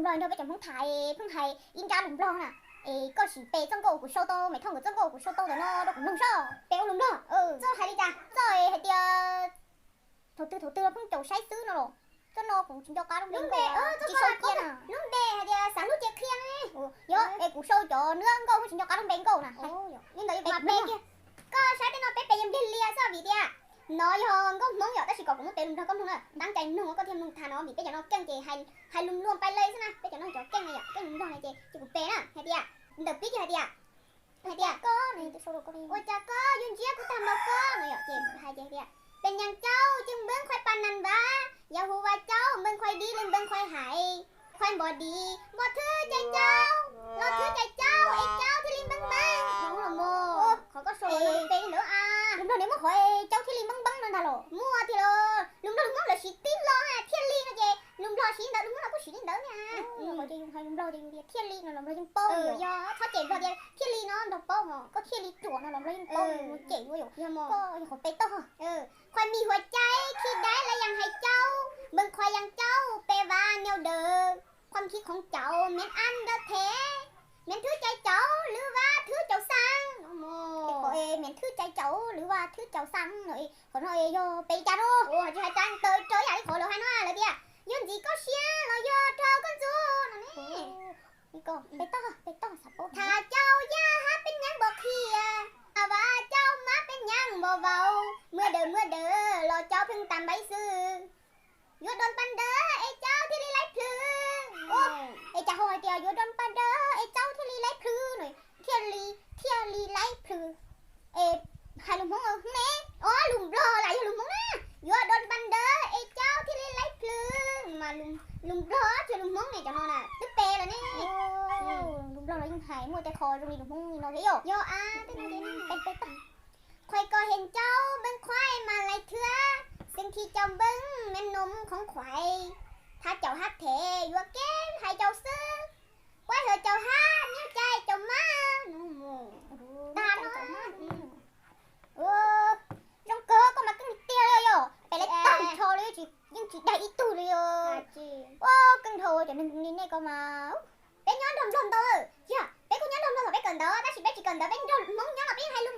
lùm lòi đâu bây giờ phong thải in ra lùm lò nè có chỉ bé trong cổ của sâu tô mày thông của trong cổ của sâu tô rồi nó đâu cũng lùm sao béo lùm đó cho hay đi cha rồi hay tia thổ tư phong chầu say sứ nó rồi cho nó cũng chỉ cho cá lùm bè chỉ sâu kia nè lùm bè hay tia sáng lúc chia khiên ấy nhớ của sâu cho nữa câu cũng chỉ cho cá lùm bè câu nè nhưng đấy mặt bè kia có sáng tới nó bé em đi lia sao bị tia nói hơn có món nhỏ ta chỉ có cũng tên thôi có không à đang chạy nung có thêm nung thà nó bị bây giờ nó căng chị hay lùm luôn bay lên thế này bây giờ nó cho căng này cái lùm đó này chị chỉ cũng bé nè hay tia đợt biết hay tia có này tôi solo có đi ôi cha có duyên chia của thằng đâu có này chị hay tiaเป็นยังเจ้าจึงเบิ้งควายปันนันบ้าอย่าหัวเจ้าเบิ้งควายดีเล่นเบิ้งควายหายควายบ่ดีบ่ถือใจเจ้ารอถือใจเจ้าไอ้เจ้าที่ลิงบังบังน้องละโมเขาก็โซ่เป็นnữa à lúc đó nếu mà hỏi cháuที่ลิงบังบังนั่นน่ะหรอมั่วthì lo lúc đó là chỉ tin lo ha thiên li nó vậy lúc đó chỉ đỡ lúc đó có chỉ tin đỡ nha rồi thì hay lúc đó thì thiên li nó làm ra những bao do thoát chạy rồi thì thiên li nó độc bao mà có thiên li chuột nó làm ra những bao chạy vô rồi có họไปต่อควายมีหัวใจคิดได้และยังให้เจ้าเบิ่งควายยังเจ้าแปลว่าแนวเดิมความคิดของเจ้าแม่นอันเดอร์แท้แม่นถือใจเจ้าหรือว่าถือเจ้าสั่งโอ้โหแม่นถือใจเจ้าหรือว่าถือเจ้าสั่งหน่อยคนเฮยโยไปจ้าโน่โอ้จะให้จันเตยtrờiอยากขอเราให้น้าเลยเดียยืนจีก็เชียเราโยเธอคนจูนี่นี่ก็ไปต่อสับโปถ้าเจ้าย่าหาเป็นยังบอกเขียว่าเจ้ามาเป็นยังบ่เบาเมื่อเดินรอเจ้าเพิ่งตามใบซื้อโดนปันเด้อไอ้เจ้าที่ลีไล่พลือโอ้ไอ้เจ้าหัวเดียวโดนปันเด้อไอ้เจ้าที่ลีไล่พลือหน่อยเที่ยวลีไล่พลือใครลุงมงแม่อ๋อลุงรออะไรลุงมงนะโดนปันเด้อไอ้เจ้าที่ลีไล่พลือมาลุงรอช่วยลุงมงเนี่ยจังน่ะตึ๊บเปแล้วนี่ลุงรอเรายังหายมัวแต่คอลุงมงนี่เราเดียวอ่ะเป็นต่อควายก็เห็นเจ้าเบิ้งควายมาไล่เถื่อสิ่งที่เจ้าเบิ้งแม่นมของควายถ้าเจ้าฮักแท้ยัวแก้มให้เจ้าซื้อควายเหอะเจ้าฮักนิ้วใจเจ้ามาตาเนาะtrong cơ có mà cưng tia rồiไปเลยต้องโชว์เลยจียังจีได้อีตู้เลยโอ้cưng thôi cho nênนี่ก็มาเป็นย้อนดมตัวย่าเป็นคนย้อนดมตัวเป็นกันđó ta chỉ cần đóเป็นดมมองย้อนเราเป็นhai lum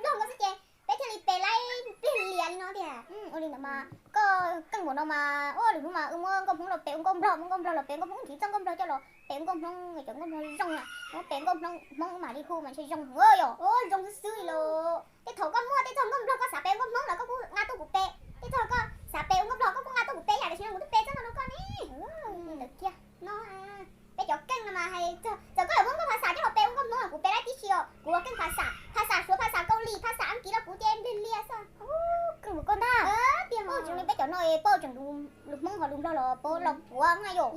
ดมก็สิเจเป็นที่ไปไล่เปลี่ยนเนาะเดี๋ยวโอ้ลินมาก็cưng của nó mà ô đừng mà con không là bẹn con rò là bẹn con không chỉ trong con rò cho là bẹn con không người chồng con rong à nó bẹn con không mà đi khu mà chơi rong ơi ô rong xứ rồi cái thầu con mua cái thầu con rò có xả bẹn con là có ngã tu của bẹn cái thầu có xả bẹn con rò có ngã tu của bẹn để chơi một bẹn chắc là nó con đi được chưa nó à bây giờ cưng mà hay giờ có là muốn cóภาษาที่เราแปลว่าก็กูแปลได้ที่เชียวกูว่าcưngภาษาชัวภาษาเกาหลีภาษาอังกฤษแล้วกูเจนเรียนซะcưng của con taเดี๋ยวโอ้จังเลยbây giờ nói baoจังลุงมงhọลุงđó là bao lộc của ngay rồi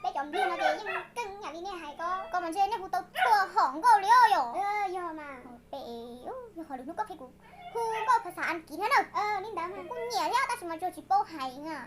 bây giờ riêng là gì nhưng cưng nhà đi nè hay có mình chơi nèกูtao chua hỏngเกาหลีrồi giờ mà bé họลุงก็คือกูก็ภาษาอังกฤษนะเนอะนี่ดากูเหนียวแล้วแต่ฉันมาโจจิโป้ไฮง่ะ